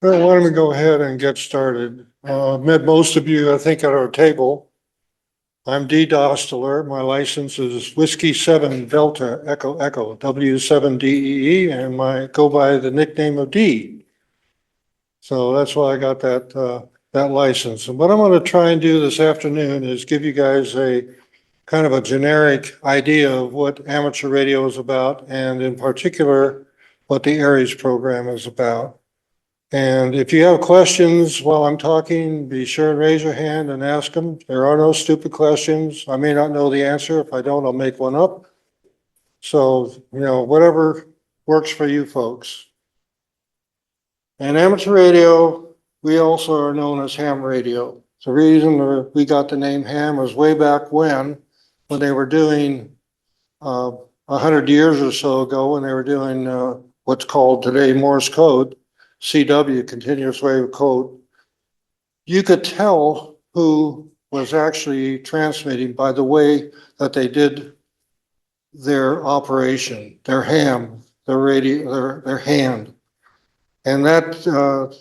Well, why don't we go ahead and get started? Met most of you, I think, at our table. I'm Dee Dostler. My license is Whiskey 7 Delta Echo Echo, W7DEE, and go by the nickname of D. So that's why I got that license. And what I'm going to try and do this afternoon is give you guys a kind of a generic idea of what amateur radio is about, and in particular, what the ARES program is about. And if you have questions while I'm talking, be sure and raise your hand and ask them. There are no stupid questions. I may not know the answer. If I don't, I'll make one up. So, whatever works for you folks. And amateur radio, we also are known as ham radio. The reason we got the name ham was way back when they were doing 100 years or so ago, when they were doing what's called today Morse code. CW, continuous wave code, you could tell who was actually transmitting by the way that they did their operation, their ham, their radio, their hand. And that's sort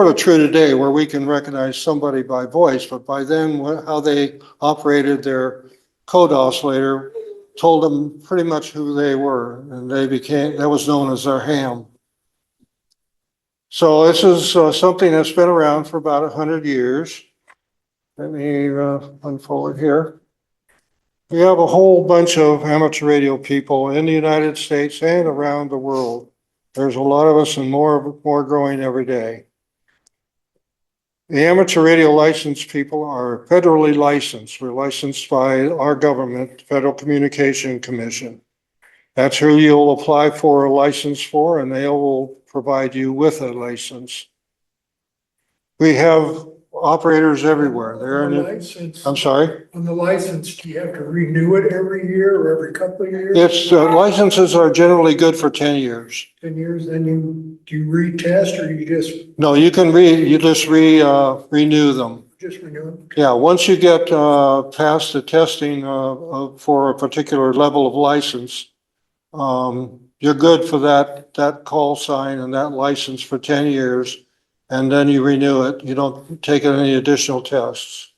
of true today, where we can recognize somebody by voice, but by then how they operated their code oscillator told them pretty much who they were, and that was known as their ham. So this is something that's been around for about 100 years. Let me unfold it here. We have a whole bunch of amateur radio people in the United States and around the world. There's a lot of us, and more growing every day. The amateur radio license people are federally licensed. We're licensed by our government, Federal Communication Commission. That's who you'll apply for a license for, and they will provide you with a license. We have operators everywhere. I'm sorry? On the license, do you have to renew it every year or every couple of years? Licenses are generally good for 10 years. 10 years, then do you retest or you just? No, you just renew them. Just renew them? Yeah, once you get past the testing for a particular level of license, you're good for that call sign and that license for 10 years, and then you renew it. You don't take any additional tests.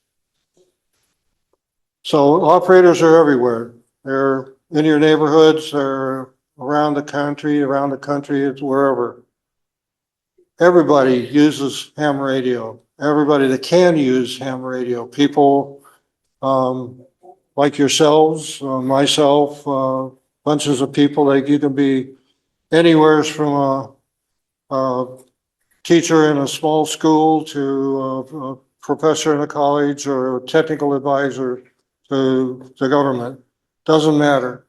So operators are everywhere. They're in your neighborhoods, they're around the country, it's wherever. Everybody uses ham radio. Everybody that can use ham radio. People like yourselves, myself, bunches of people. Like, you can be anywhere from a teacher in a small school to a professor in a college or a technical advisor to the government. Doesn't matter.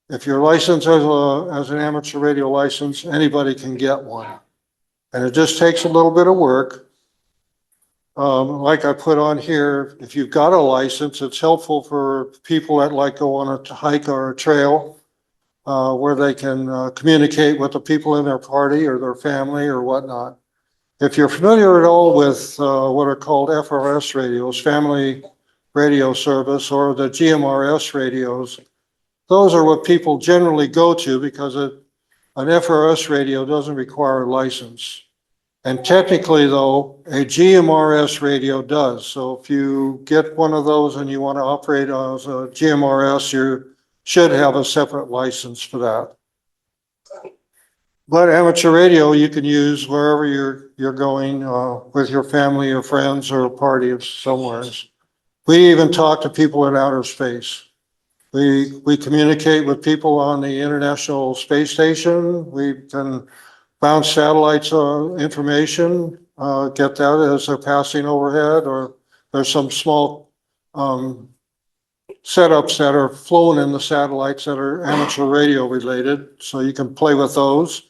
If you're licensed as an amateur radio license, anybody can get one. And it just takes a little bit of work. Like I put on here, if you've got a license, it's helpful for people that like go on a hike or a trail where they can communicate with the people in their party or their family or whatnot. If you're familiar at all with what are called FRS radios, Family Radio Service, or the GMRS radios, those are what people generally go to because an FRS radio doesn't require a license. And technically, though, a GMRS radio does. So if you get one of those and you want to operate as a GMRS, you should have a separate license for that. But amateur radio you can use wherever you're going with your family or friends or a party of somewhere. We even talk to people in outer space. We communicate with people on the International Space Station. We can bounce satellites information, get that as they're passing overhead, or there's some small setups that are flown in the satellites that are amateur radio related, so you can play with those.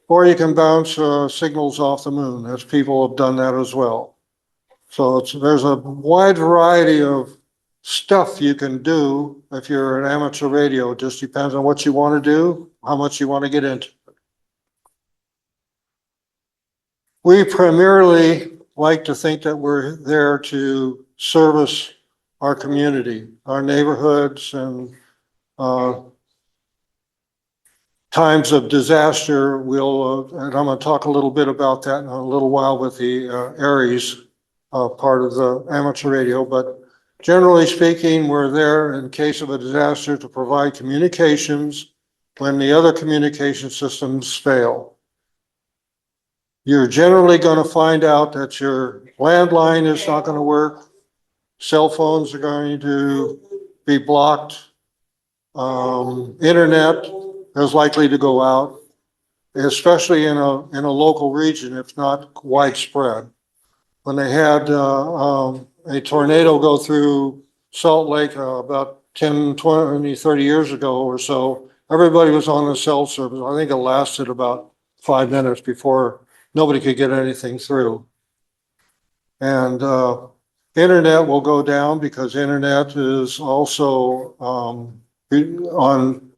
Or you can bounce signals off the moon, as people have done that as well. So there's a wide variety of stuff you can do if you're an amateur radio. It just depends on what you want to do, how much you want to get into. We primarily like to think that we're there to service our community, our neighborhoods, and times of disaster, and I'm going to talk a little bit about that in a little while with the ARES part of the amateur radio, but generally speaking, we're there in case of a disaster to provide communications when the other communication systems fail. You're generally going to find out that your landline is not going to work. Cell phones are going to be blocked. Internet is likely to go out, especially in a local region, if not widespread. When they had a tornado go through Salt Lake about 10, 20, 30 years ago or so, everybody was on the cell service. I think it lasted about 5 minutes before nobody could get anything through. And internet will go down because internet is also on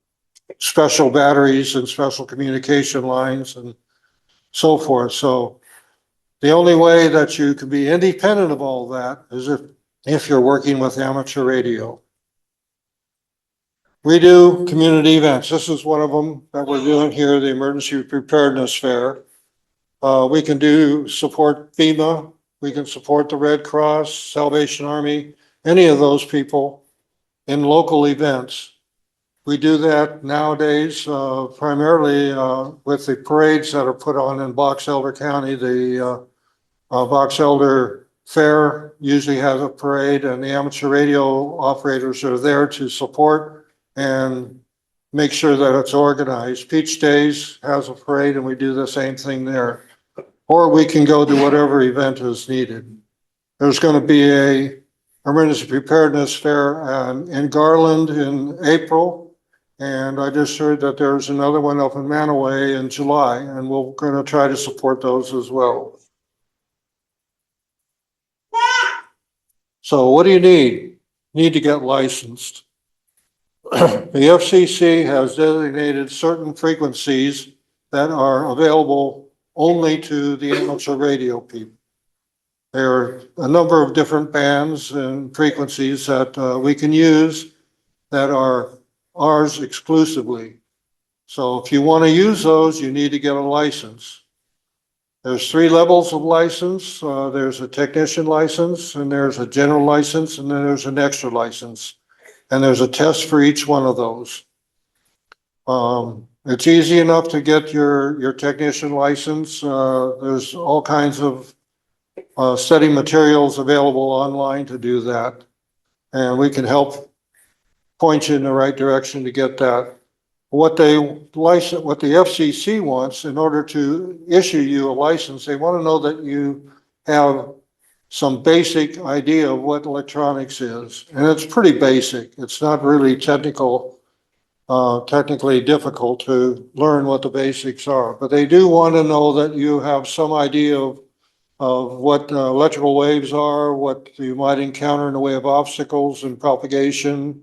special batteries and special communication lines and so forth. So the only way that you can be independent of all that is if you're working with amateur radio. We do community events. This is one of them that we're doing here, the Emergency Preparedness Fair. We can support FEMA. We can support the Red Cross, Salvation Army, any of those people in local events. We do that nowadays primarily with the parades that are put on in Box Elder County. The Box Elder Fair usually has a parade, and the amateur radio operators are there to support and make sure that it's organized. Peach Days has a parade, and we do the same thing there. Or we can go to whatever event is needed. There's going to be a emergency preparedness fair in Garland in April. And I just heard that there's another one up in Manaway in July, and we're going to try to support those as well. So what do you need? Need to get licensed. The FCC has designated certain frequencies that are available only to the amateur radio people. There are a number of different bands and frequencies that we can use that are ours exclusively. So if you want to use those, you need to get a license. There's 3 levels of license. There's a technician license, and there's a general license, and then there's an extra license. And there's a test for each one of those. It's easy enough to get your technician license. There's all kinds of study materials available online to do that. And we can help point you in the right direction to get that. What the FCC wants in order to issue you a license, they want to know that you have some basic idea of what electronics is. And it's pretty basic. It's not really technically difficult to learn what the basics are, but they do want to know that you have some idea of what electrical waves are, what you might encounter in the way of obstacles and propagation.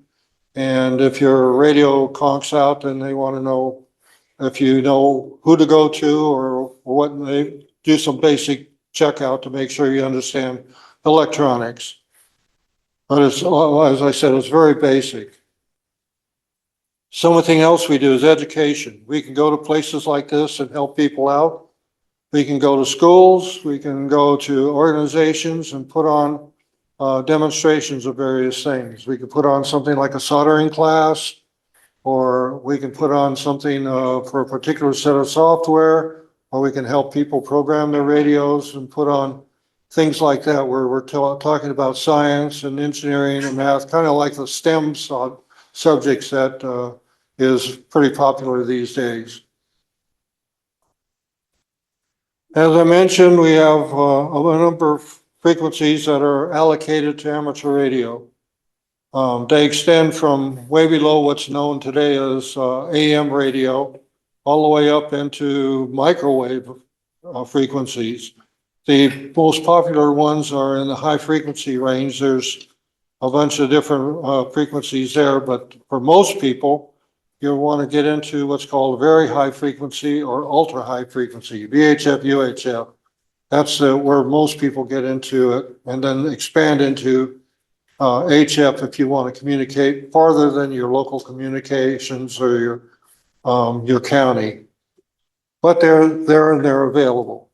And if your radio conks out, then they want to know if you know who to go to or what. They do some basic checkout to make sure you understand electronics. But it's, as I said, it's very basic. Something else we do is education. We can go to places like this and help people out. We can go to schools, we can go to organizations and put on demonstrations of various things. We could put on something like a soldering class, or we can put on something for a particular set of software, or we can help people program their radios and put on things like that where we're talking about science and engineering and math, kind of like the STEM subjects that is pretty popular these days. As I mentioned, we have a number of frequencies that are allocated to amateur radio. They extend from way below what's known today as AM radio, all the way up into microwave frequencies. The most popular ones are in the high frequency range. There's a bunch of different frequencies there, but for most people, you'll want to get into what's called very high frequency or ultra high frequency, VHF, UHF. That's where most people get into it, and then expand into HF if you want to communicate farther than your local communications or your your county. But they're available.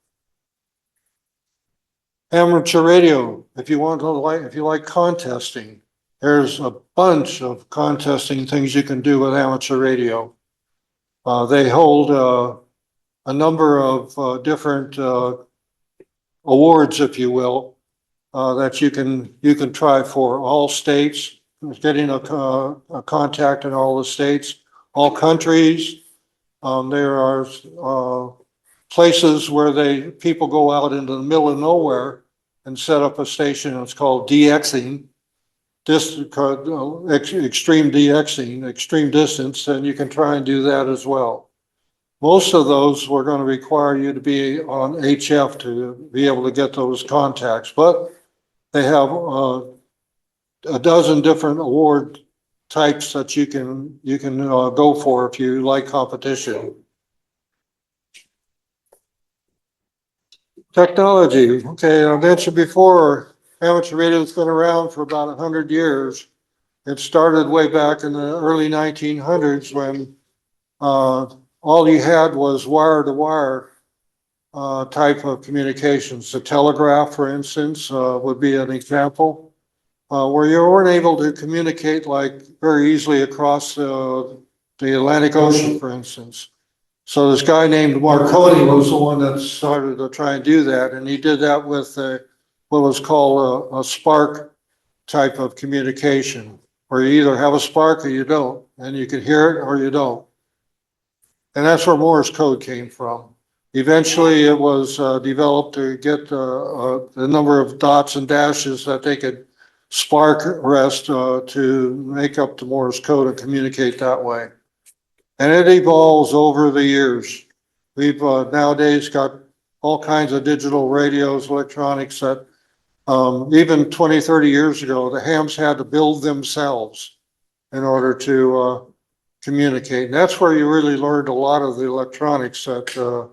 Amateur radio, if you like contesting, there's a bunch of contesting things you can do with amateur radio. They hold a number of different awards, if you will, that you can try for all states, getting a contact in all the states, all countries. There are places where people go out into the middle of nowhere and set up a station. It's called DXing, extreme DXing, extreme distance, and you can try and do that as well. Most of those were going to require you to be on HF to be able to get those contacts, but they have a dozen different award types that you can go for if you like competition. Technology. Okay, I mentioned before, amateur radio's been around for about 100 years. It started way back in the early 1900s when all you had was wire-to-wire type of communications. The telegraph, for instance, would be an example, where you weren't able to communicate like very easily across the Atlantic Ocean, for instance. So this guy named Marconi was the one that started to try and do that, and he did that with what was called a spark type of communication, where you either have a spark or you don't, and you can hear it or you don't. And that's where Morse code came from. Eventually, it was developed to get the number of dots and dashes that they could spark rest to make up the Morse code and communicate that way. And it evolves over the years. We've nowadays got all kinds of digital radios, electronics that even 20, 30 years ago, the hams had to build themselves in order to communicate. And that's where you really learned a lot of the electronics that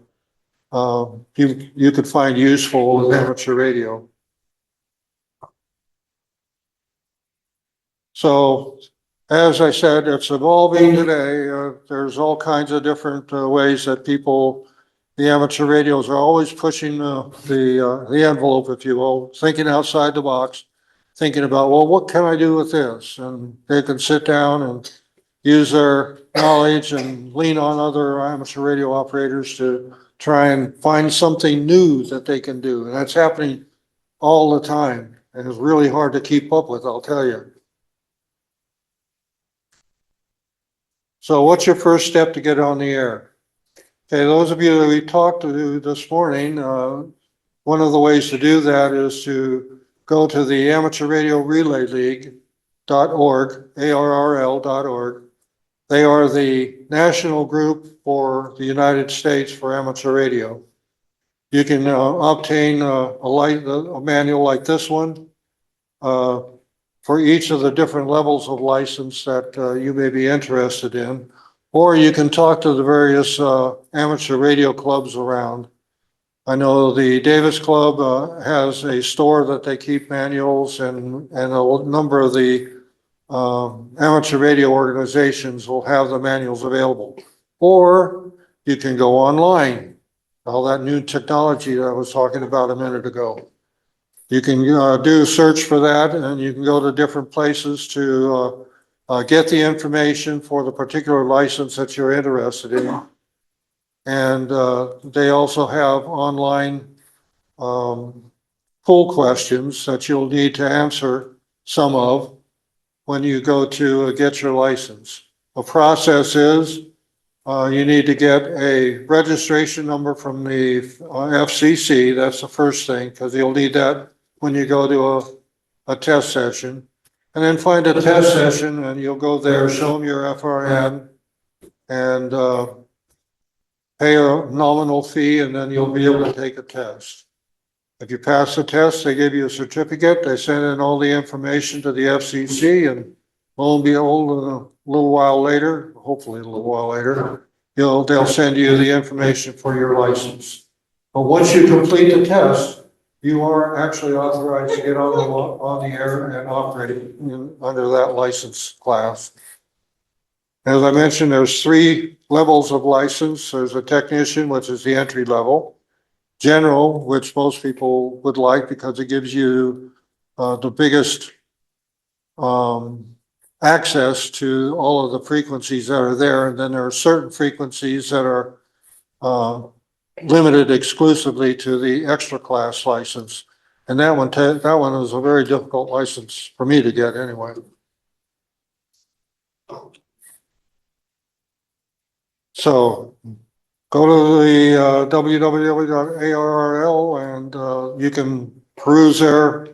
you could find useful with amateur radio. So, as I said, it's evolving today. There's all kinds of different ways that the amateur radios are always pushing the envelope, if you will, thinking outside the box, thinking about, well, what can I do with this? And they can sit down and use their knowledge and lean on other amateur radio operators to try and find something new that they can do. And that's happening all the time. And it's really hard to keep up with, I'll tell you. So what's your first step to get on the air? Okay, those of you that we talked to this morning, one of the ways to do that is to go to the Amateur Radio Relay League.org, ARRL.org. They are the national group for the United States for amateur radio. You can obtain a manual like this one for each of the different levels of license that you may be interested in, or you can talk to the various amateur radio clubs around. I know the Davis Club has a store that they keep manuals, and a number of the amateur radio organizations will have the manuals available. Or you can go online, all that new technology that I was talking about a minute ago. You can do a search for that, and you can go to different places to get the information for the particular license that you're interested in. And they also have online poll questions that you'll need to answer some of when you go to get your license. The process is you need to get a registration number from the FCC. That's the first thing, because you'll need that when you go to a test session. And then find a test session, and you'll go there, show them your FRN, and pay a nominal fee, and then you'll be able to take a test. If you pass the test, they give you a certificate. They send in all the information to the FCC, and lo and behold, a little while later, hopefully a little while later, they'll send you the information for your license. But once you complete the test, you are actually authorized to get on the air and operate under that license class. As I mentioned, there's 3 levels of license. There's a technician, which is the entry level. General, which most people would like because it gives you the biggest access to all of the frequencies that are there. And then there are certain frequencies that are limited exclusively to the extra class license. And that one is a very difficult license for me to get anyway. So go to the www.arrl and you can peruse their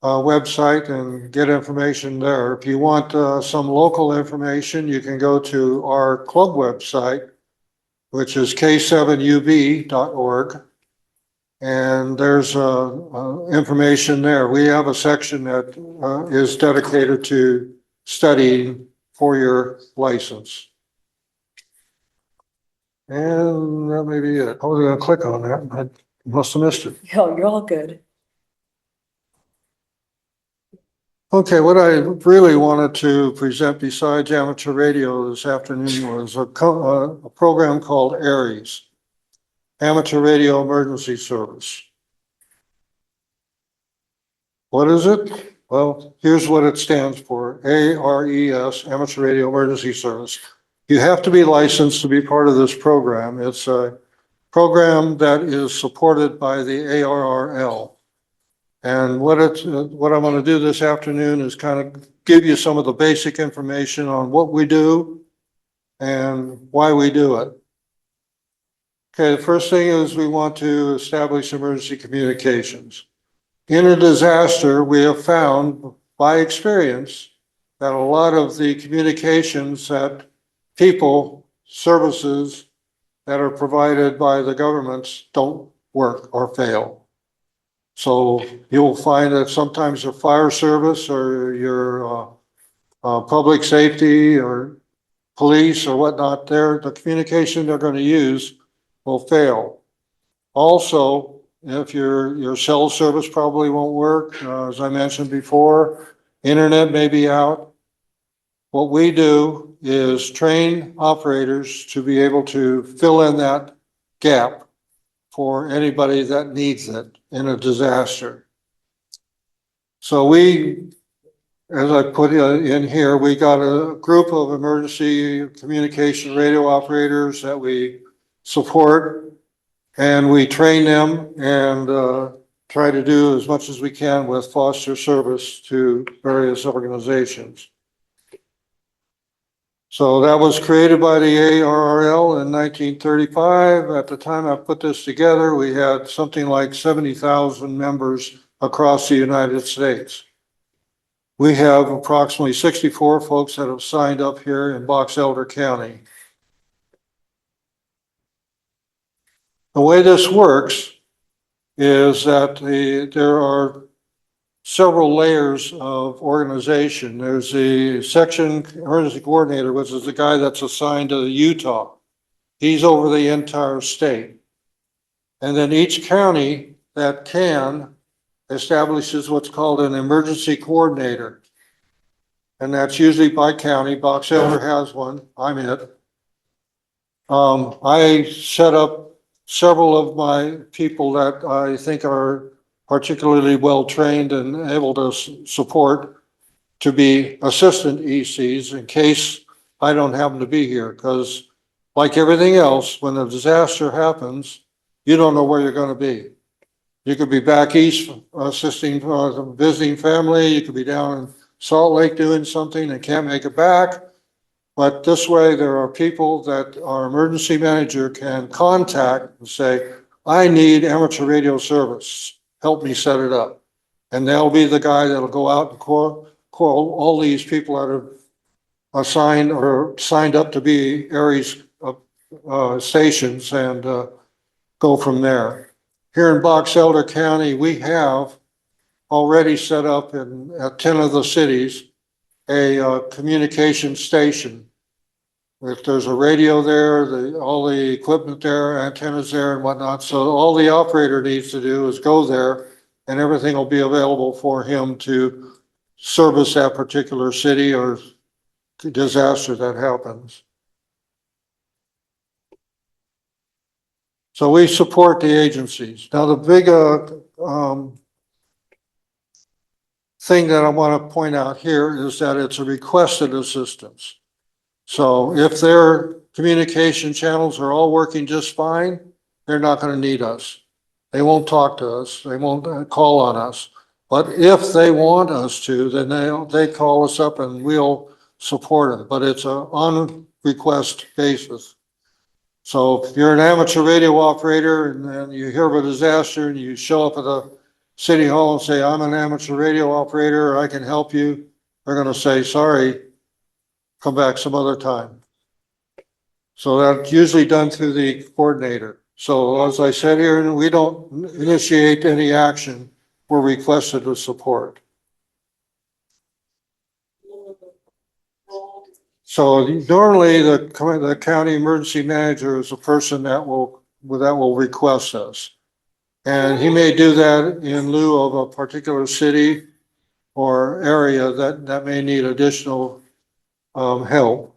website and get information there. If you want some local information, you can go to our club website, which is k7ub.org. And there's information there. We have a section that is dedicated to studying for your license. And that may be it. I was going to click on that. I must have missed it. Yo, you're all good. Okay, what I really wanted to present besides amateur radio this afternoon was a program called ARES, Amateur Radio Emergency Service. What is it? Well, here's what it stands for, ARES, Amateur Radio Emergency Service. You have to be licensed to be part of this program. It's a program that is supported by the ARRL. And what I'm going to do this afternoon is kind of give you some of the basic information on what we do and why we do it. Okay, the first thing is we want to establish emergency communications. In a disaster, we have found by experience that a lot of the communications that people, services that are provided by the governments don't work or fail. So you'll find that sometimes your fire service or your public safety or police or whatnot, the communication they're going to use will fail. Also, if your cell service probably won't work, as I mentioned before, internet may be out. What we do is train operators to be able to fill in that gap for anybody that needs it in a disaster. So we, as I put in here, we got a group of emergency communication radio operators that we support, and we train them and try to do as much as we can with foster service to various organizations. So that was created by the ARRL in 1935. At the time I put this together, we had something like 70,000 members across the United States. We have approximately 64 folks that have signed up here in Box Elder County. The way this works is that there are several layers of organization. There's the section emergency coordinator, which is the guy that's assigned to Utah. He's over the entire state. And then each county that can establishes what's called an emergency coordinator. And that's usually by county. Box Elder has one. I'm it. I set up several of my people that I think are particularly well-trained and able to support to be assistant ECs in case I don't happen to be here. Because like everything else, when a disaster happens, you don't know where you're going to be. You could be back east assisting, visiting family. You could be down in Salt Lake doing something and can't make it back. But this way, there are people that our emergency manager can contact and say, I need amateur radio service. Help me set it up. And they'll be the guy that'll go out and call all these people that are assigned or signed up to be ARES stations and go from there. Here in Box Elder County, we have already set up in 10 of the cities a communication station. If there's a radio there, all the equipment there, antennas there and whatnot. So all the operator needs to do is go there and everything will be available for him to service that particular city or disaster that happens. So we support the agencies. Now, the big thing that I want to point out here is that it's a requested assistance. So if their communication channels are all working just fine, they're not going to need us. They won't talk to us. They won't call on us. But if they want us to, then they call us up and we'll support them. But it's a on request basis. So if you're an amateur radio operator and then you hear of a disaster and you show up at the city hall and say, I'm an amateur radio operator, I can help you, they're going to say, sorry, come back some other time. So that's usually done through the coordinator. So as I said here, we don't initiate any action. We're requested to support. So normally the county emergency manager is a person that will request us. And he may do that in lieu of a particular city or area that may need additional help.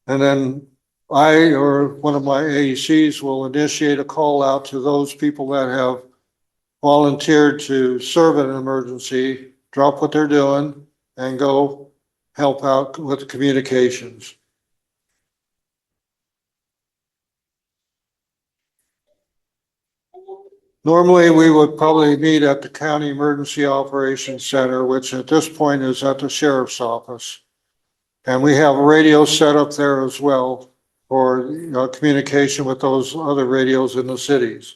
And then I or one of my AECs will initiate a call out to those people that have volunteered to serve in an emergency, drop what they're doing, and go help out with communications. Normally, we would probably meet at the County Emergency Operations Center, which at this point is at the sheriff's office. And we have a radio set up there as well for communication with those other radios in the cities.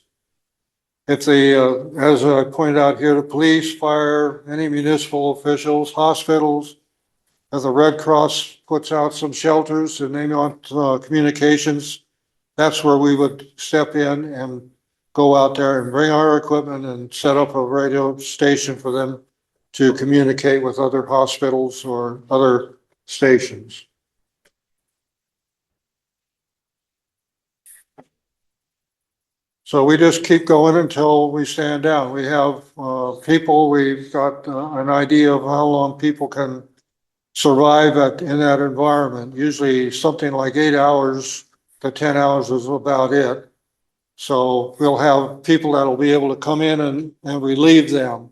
If as I pointed out here, the police, fire, any municipal officials, hospitals, if the Red Cross puts out some shelters and they want communications, that's where we would step in and go out there and bring our equipment and set up a radio station for them to communicate with other hospitals or other stations. So we just keep going until we stand down. We have people, we've got an idea of how long people can survive in that environment. Usually something like 8 hours to 10 hours is about it. So we'll have people that'll be able to come in and relieve them.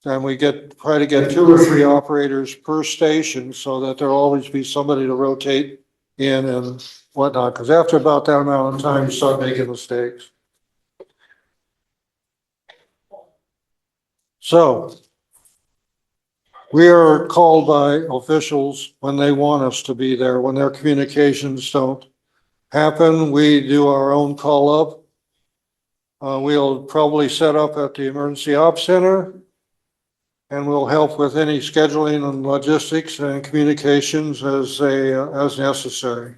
And we try to get 2 or 3 operators per station so that there'll always be somebody to rotate in and whatnot. Because after about that amount of time, you start making mistakes. So we are called by officials when they want us to be there. When their communications don't happen, we do our own call up. We'll probably set up at the Emergency Ops Center, and we'll help with any scheduling and logistics and communications as necessary.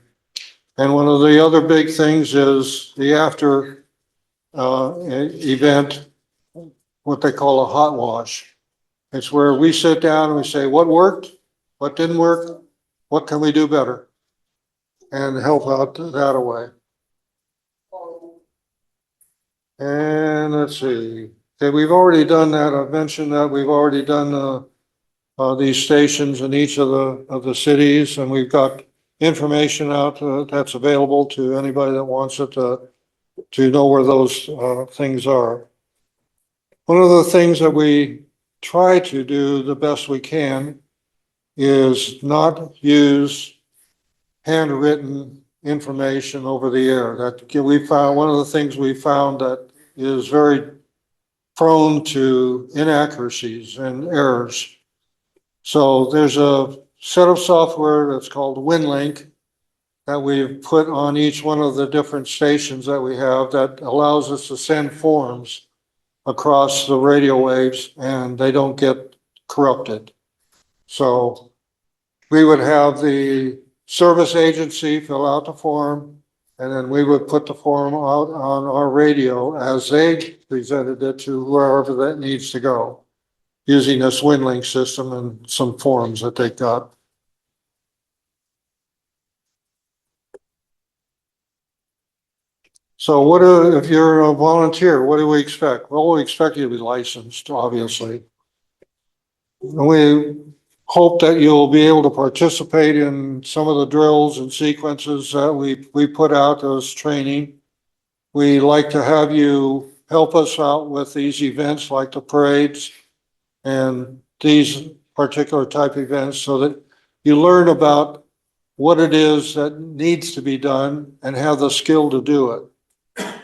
And one of the other big things is the after event, what they call a hot wash. It's where we sit down and we say, what worked, what didn't work, what can we do better, and help out that away. And let's see. Okay, we've already done that. I've mentioned that we've already done these stations in each of the cities, and we've got information out that's available to anybody that wants it to know where those things are. One of the things that we try to do the best we can is not use handwritten information over the air. That we found, one of the things we found that is very prone to inaccuracies and errors. So there's a set of software that's called WinLink that we've put on each one of the different stations that we have that allows us to send forms across the radio waves and they don't get corrupted. So we would have the service agency fill out the form, and then we would put the form out on our radio as they presented it to wherever that needs to go, using this WinLink system and some forms that they got. So if you're a volunteer, what do we expect? Well, we expect you to be licensed, obviously. hope that you'll be able to participate in some of the drills and sequences that we put out as training. We like to have you help us out with these events like the parades and these particular type events so that you learn about what it is that needs to be done and have the skill to do it.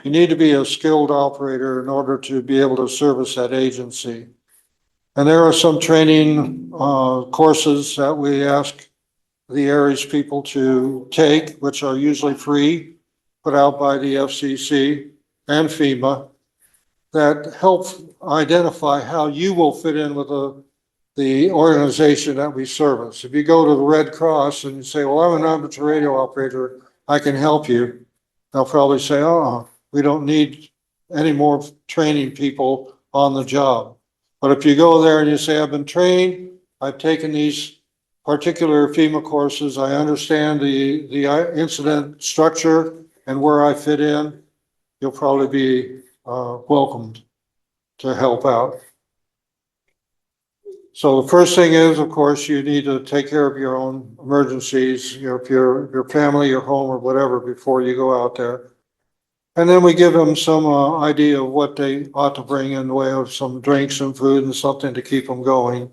You need to be a skilled operator in order to be able to service that agency. And there are some training courses that we ask the Aries people to take, which are usually free, put out by the FCC and FEMA, that help identify how you will fit in with the organization that we service. If you go to the Red Cross and you say, well, I'm an amateur radio operator, I can help you, they'll probably say, oh, we don't need any more training people on the job. But if you go there and you say, I've been trained, I've taken these particular FEMA courses, I understand the incident structure and where I fit in, you'll probably be welcomed to help out. So the first thing is, of course, you need to take care of your own emergencies, your family, your home or whatever before you go out there. And then we give them some idea of what they ought to bring in the way of some drinks and food and something to keep them going.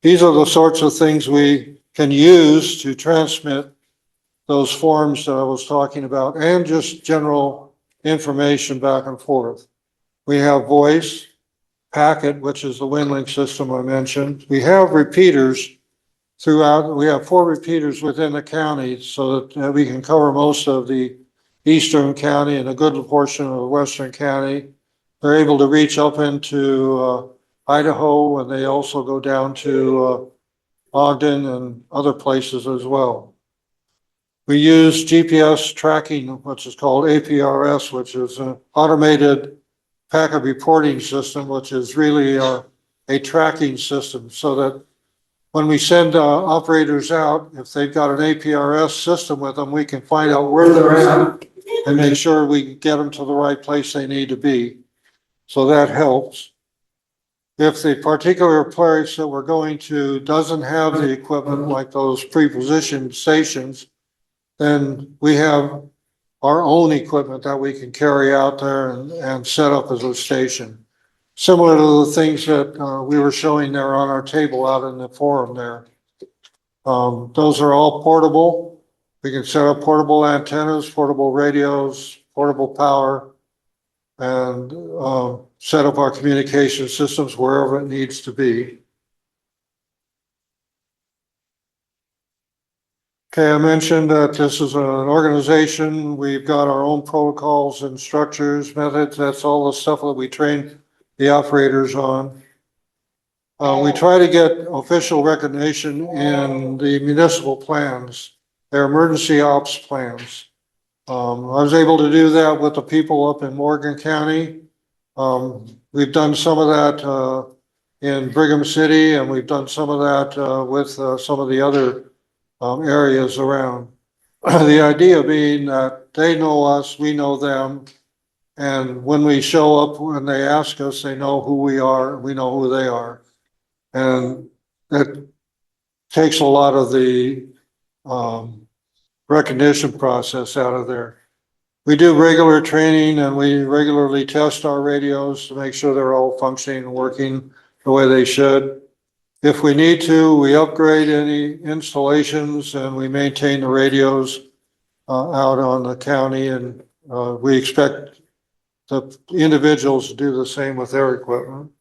These are the sorts of things we can use to transmit those forms that I was talking about and just general information back and forth. We have voice, packet, which is the WinLink system I mentioned. We have repeaters throughout. We have 4 repeaters within the county so that we can cover most of the eastern county and a good portion of the western county. They're able to reach up into Idaho, and they also go down to Ogden and other places as well. We use GPS tracking, which is called APRS, which is an automated packet reporting system, which is really a tracking system so that when we send operators out, if they've got an APRS system with them, we can find out where they're at and make sure we get them to the right place they need to be. So that helps. If the particular place that we're going to doesn't have the equipment like those pre-positioned stations, then we have our own equipment that we can carry out there and set up as a station. Similar to the things that we were showing there on our table out in the forum there. Those are all portable. We can set up portable antennas, portable radios, portable power, and set up our communication systems wherever it needs to be. Okay, I mentioned that this is an organization. We've got our own protocols and structures, methods. That's all the stuff that we train the operators on. We try to get official recognition in the municipal plans, their emergency ops plans. I was able to do that with the people up in Morgan County. We've done some of that in Brigham City, and we've done some of that with some of the other areas around. The idea being that they know us, we know them, and when we show up, when they ask us, they know who we are, we know who they are. And that takes a lot of the recognition process out of there. We do regular training and we regularly test our radios to make sure they're all functioning and working the way they should. If we need to, we upgrade any installations and we maintain the radios out on the county, and we expect the individuals to do the same with their equipment.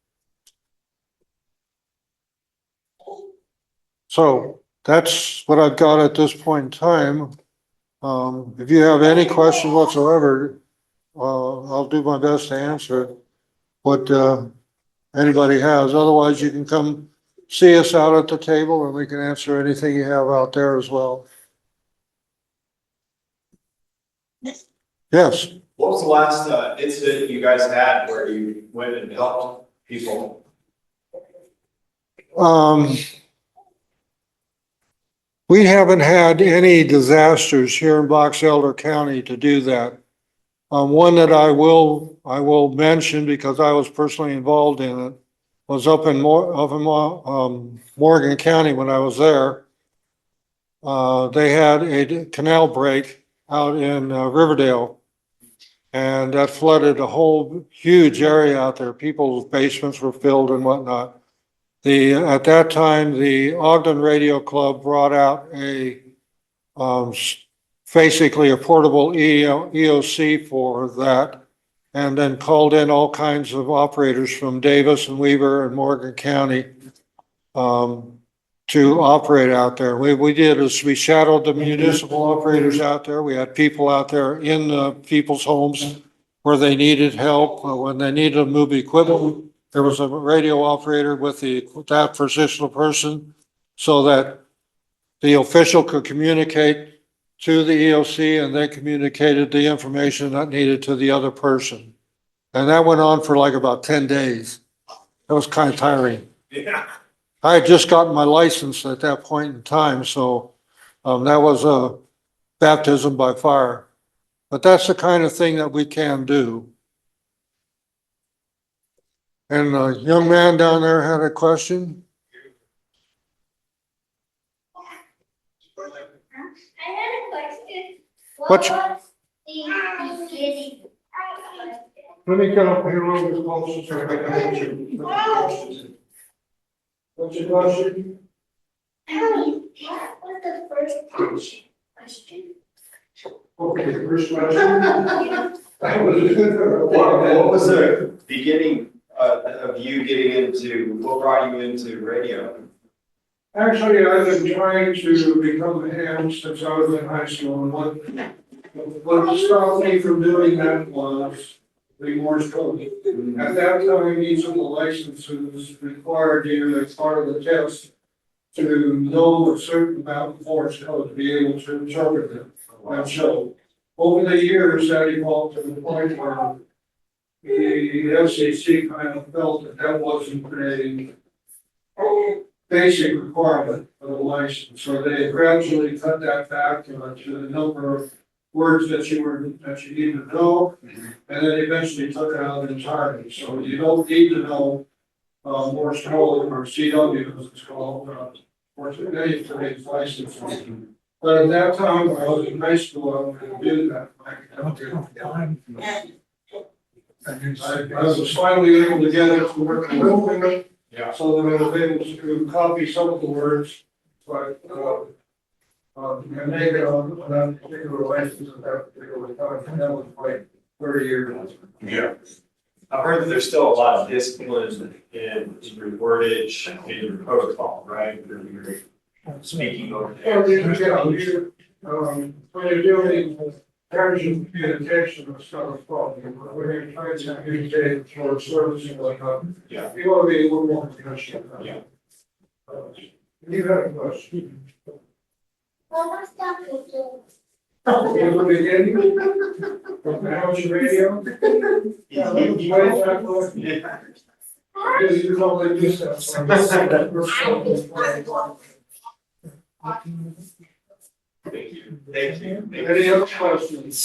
So that's what I've got at this point in time. If you have any questions whatsoever, I'll do my best to answer what anybody has. Otherwise, you can come see us out at the table and we can answer anything you have out there as well. Yes. What was the last incident you guys had where you went and helped people? We haven't had any disasters here in Box Elder County to do that. One that I will mention because I was personally involved in it was up in Morgan County when I was there. They had a canal break out in Riverdale. And that flooded a whole huge area out there. People's basements were filled and whatnot. At that time, the Ogden Radio Club brought out basically a portable EOC for that, and then called in all kinds of operators from Davis and Weaver and Morgan County to operate out there. We did is we shadowed the municipal operators out there. We had people out there in the people's homes where they needed help, when they needed to move equipment. There was a radio operator with that positional person so that the official could communicate to the EOC and they communicated the information that needed to the other person. And that went on for like about 10 days. That was kind of tiring. Yeah. I had just gotten my license at that point in time, so that was a baptism by fire. But that's the kind of thing that we can do. And the young man down there had a question. I had a question. What's- Was the beginning? Let me get up here a little bit closer so I can answer the question. What's your question? What was the first question? Okay, first question. What was the beginning of you getting into, what brought you into radio? Actually, I've been trying to become a ham since I was in high school, and what stopped me from doing that was the Morse code. At that time, each of the licenses required you, as part of the test, to know a certain amount of Morse code to be able to interpret it. And so, over the years, that evolved to the point where the FCC kind of felt that that wasn't a basic requirement of the license. So they gradually cut that back to the number of words that you need to know, and then eventually took it out entirely. So you don't need to know Morse code or CW, as it's called, or any of today's licenses. But at that time, when I was in high school, I wanted to do that. I was finally able to get it to work a little bit, Yeah. so that I was able to copy some of the words, but, and make it on that particular license at that particular time, and that was like 30 years. Yeah. I've heard that there's still a lot of discipline in your wordage, in your protocol, right? You're speaking over Well, there. when you're doing terms of communication, it's not a problem, but when you're trying to communicate for service and whatnot, Yeah. you want to be a little more professional. Yeah. You had a question. What was that picture? In the beginning, from the house radio. Yeah, that was way back when. Yeah. You probably missed that. Thank you. Thank you. Any other questions?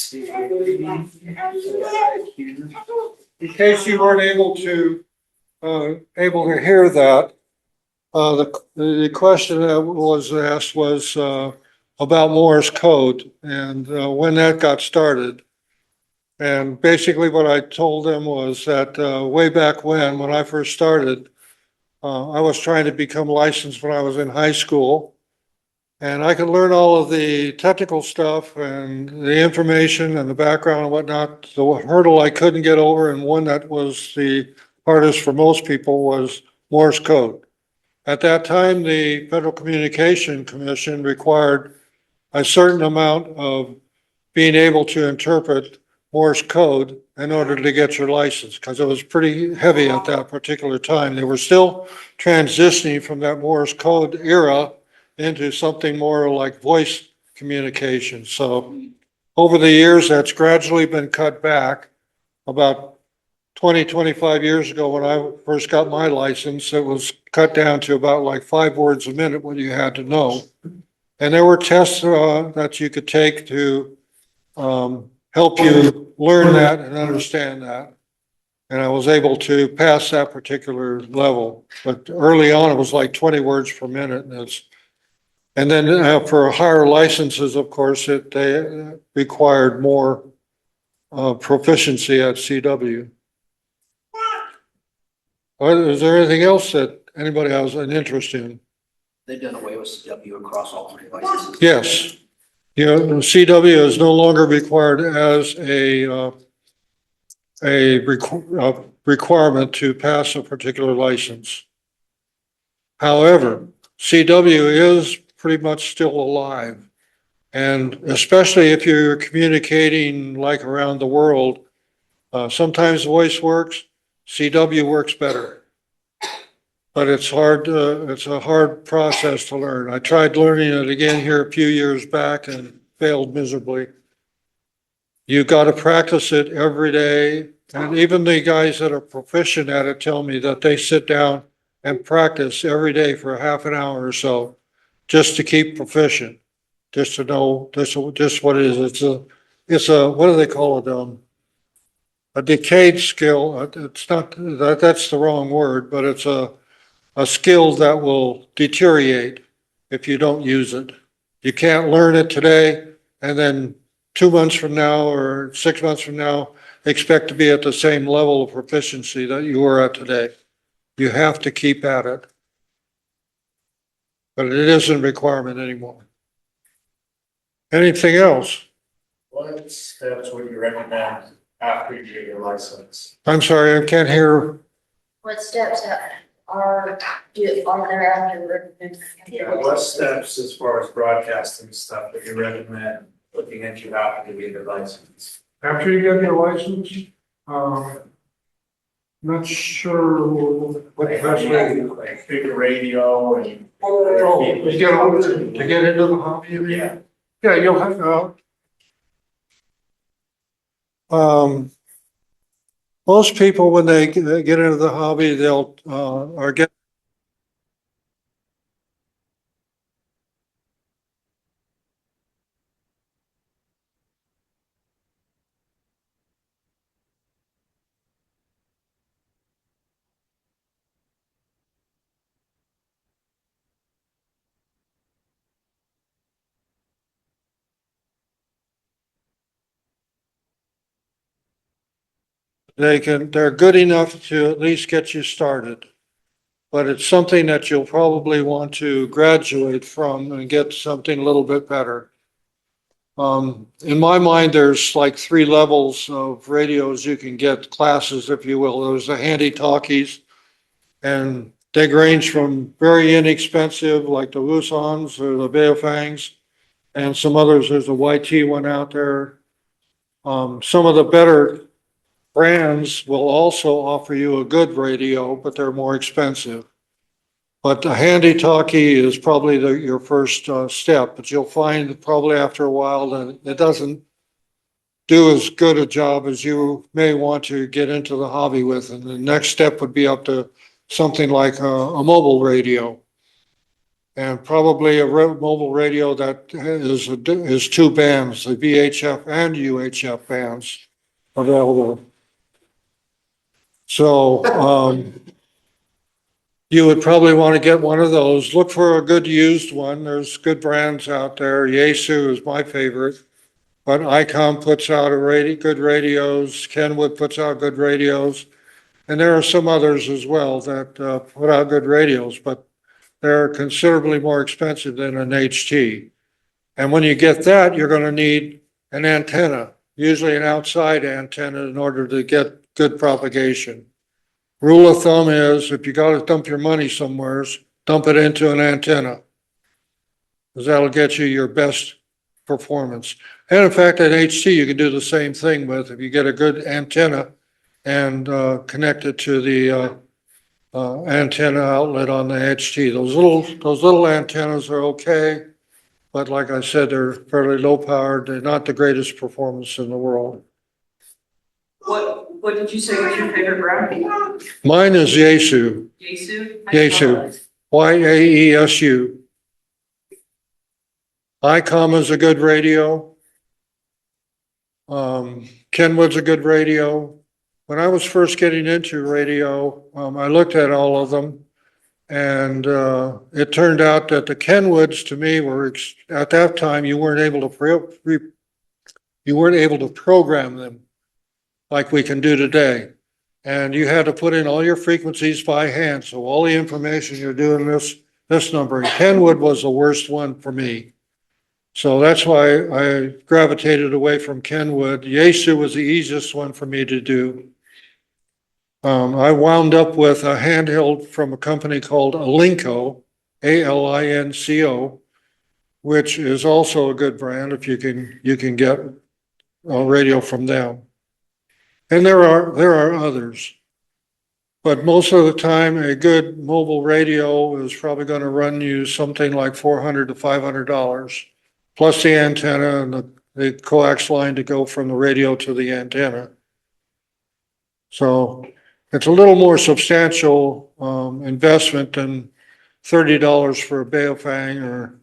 In case you weren't able to hear that, the question that was asked was, about Morse code and, when that got started. And basically what I told them was that, way back when I first started, I was trying to become licensed when I was in high school. And I could learn all of the technical stuff and the information and the background and whatnot. The hurdle I couldn't get over, and one that was the hardest for most people, was Morse code. At that time, the Federal Communication Commission required a certain amount of being able to interpret Morse code in order to get your license, because it was pretty heavy at that particular time. They were still transitioning from that Morse code era into something more like voice communication. So over the years, that's gradually been cut back. About 25 years ago, when I first got my license, it was cut down to about like 5 words a minute what you had to know. And there were tests that you could take to help you learn that and understand that. And I was able to pass that particular level, but early on, it was like 20 words per minute. And then for higher licenses, of course, they required more proficiency at CW. Is there anything else that anybody has an interest in? They've done away with CW across all three licenses. Yes. You know, CW is no longer required as a requirement to pass a particular license. However, CW is pretty much still alive. And especially if you're communicating like around the world, sometimes voice works, CW works better. But it's a hard process to learn. I tried learning it again here a few years back and failed miserably. You got to practice it every day. And even the guys that are proficient at it tell me that they sit down and practice every day for a half an hour or so just to keep proficient, just to know just what it is. It's a what do they call it? A decayed skill. It's not that's the wrong word, but it's a skill that will deteriorate if you don't use it. You can't learn it today and then 2 months from now or 6 months from now, expect to be at the same level of proficiency that you were at today. You have to keep at it. But it isn't a requirement anymore. Anything else? What steps would you recommend after you get your license? I'm sorry, I can't hear. What steps are there after? Yeah, what steps as far as broadcasting stuff that you recommend looking into after you get your license? After you get your license, not sure what the best way. Like bigger radio and. Oh, to get into the hobby, you mean? Yeah. Yeah, you'll have, most people, when they get into the hobby, they'll, or get. They're good enough to at least get you started. But it's something that you'll probably want to graduate from and get something a little bit better. In my mind, there's like 3 levels of radios you can get, classes, if you will. There's the handy talkies, and they range from very inexpensive, like the Wusons or the Baofangs, and some others. There's a YT one out there. Some of the better brands will also offer you a good radio, but they're more expensive. But the handy talkie is probably your first step, but you'll find probably after a while that it doesn't do as good a job as you may want to get into the hobby with. And the next step would be up to something like a mobile radio. And probably a mobile radio that is 2 bands, the VHF and UHF bands available. So you would probably want to get one of those. Look for a good used one. There's good brands out there. Yaesu is my favorite, but ICOM puts out good radios. Kenwood puts out good radios, and there are some others as well that put out good radios, but they're considerably more expensive than an HT. And when you get that, you're going to need an antenna, usually an outside antenna, in order to get good propagation. Rule of thumb is if you got to dump your money somewhere, dump it into an antenna, because that'll get you your best performance. And in fact, at HT, you can do the same thing with if you get a good antenna and connect it to the antenna outlet on the HT. Those little antennas are okay, but like I said, they're fairly low powered. They're not the greatest performance in the world. What did you say was your favorite brand? Mine is Yaesu. Yaesu? Yaesu. Yaesu. ICOM is a good radio. Kenwood's a good radio. when I was first getting into radio, I looked at all of them. And it turned out that the Kenwoods to me were, at that time, you weren't able to program them like we can do today. And you had to put in all your frequencies by hand. So all the information you're doing this number. And Kenwood was the worst one for me. So that's why I gravitated away from Kenwood. Yaesu was the easiest one for me to do. I wound up with a handheld from a company called Alinco, Alinco, which is also a good brand if you can get a radio from them. And there are others. But most of the time, a good mobile radio is probably going to run you something like $400 to $500, plus the antenna and the coax line to go from the radio to the antenna. So it's a little more substantial investment than $30 for a Baofeng or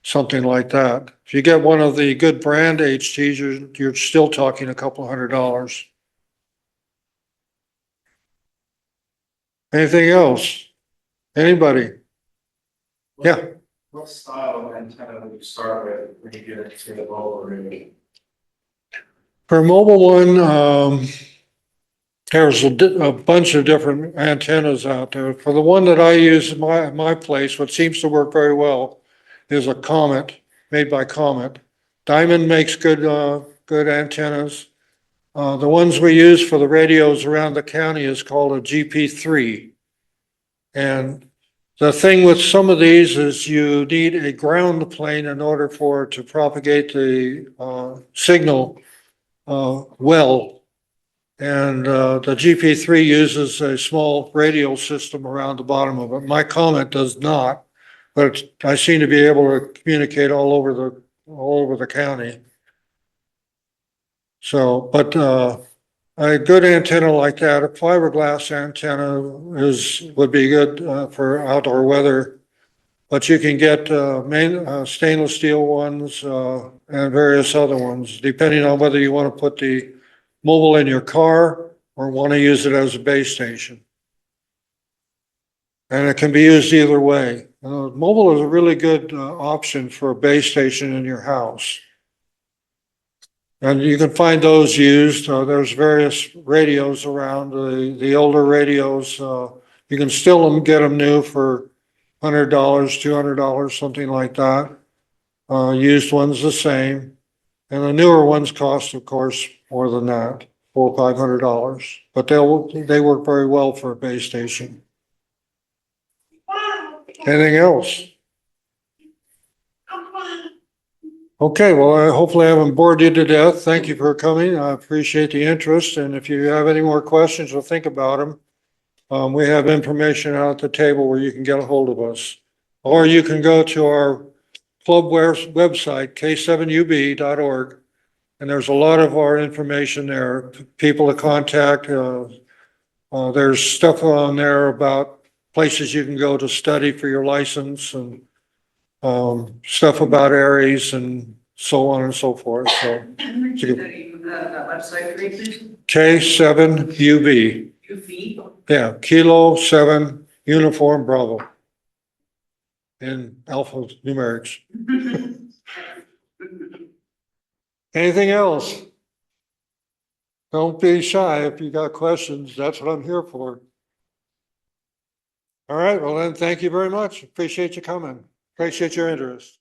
something like that. If you get one of the good brand HTs, you're still talking a couple $100. Anything else? Anybody? Yeah. What style of antenna would you start with when you get it to the mobile radio? For a mobile one, there's a bunch of different antennas out there. For the one that I use in my place, what seems to work very well is a Comet, made by Comet. Diamond makes good antennas. The ones we use for the radios around the county is called a GP3. And the thing with some of these is you need a ground plane in order for it to propagate the signal well. And the GP3 uses a small radial system around the bottom of it. My Comet does not, but I seem to be able to communicate all over the county. So, but a good antenna like that, a fiberglass antenna would be good for outdoor weather. But you can get stainless steel ones and various other ones, depending on whether you want to put the mobile in your car or want to use it as a base station. And it can be used either way. Mobile is a really good option for a base station in your house. And you can find those used. There's various radios around, the older radios. You can still get them new for $100, $200, something like that. Used ones the same. And the newer ones cost, of course, more than that, $400 or $500. But they work very well for a base station. Anything else? Okay, well, hopefully I haven't bored you to death. Thank you for coming. I appreciate the interest. And if you have any more questions or think about them, we have information out at the table where you can get a hold of us. Or you can go to our club website, k7ub.org. And there's a lot of our information there, people to contact. There's stuff on there about places you can go to study for your license and stuff about ARES and so on and so forth. So That website, please. K7UB. UV. Yeah, Kilo 7 Uniform Bravo in alpha numerics. Anything else? Don't be shy. If you got questions, that's what I'm here for. All right, well then, thank you very much. Appreciate you coming. Appreciate your interest.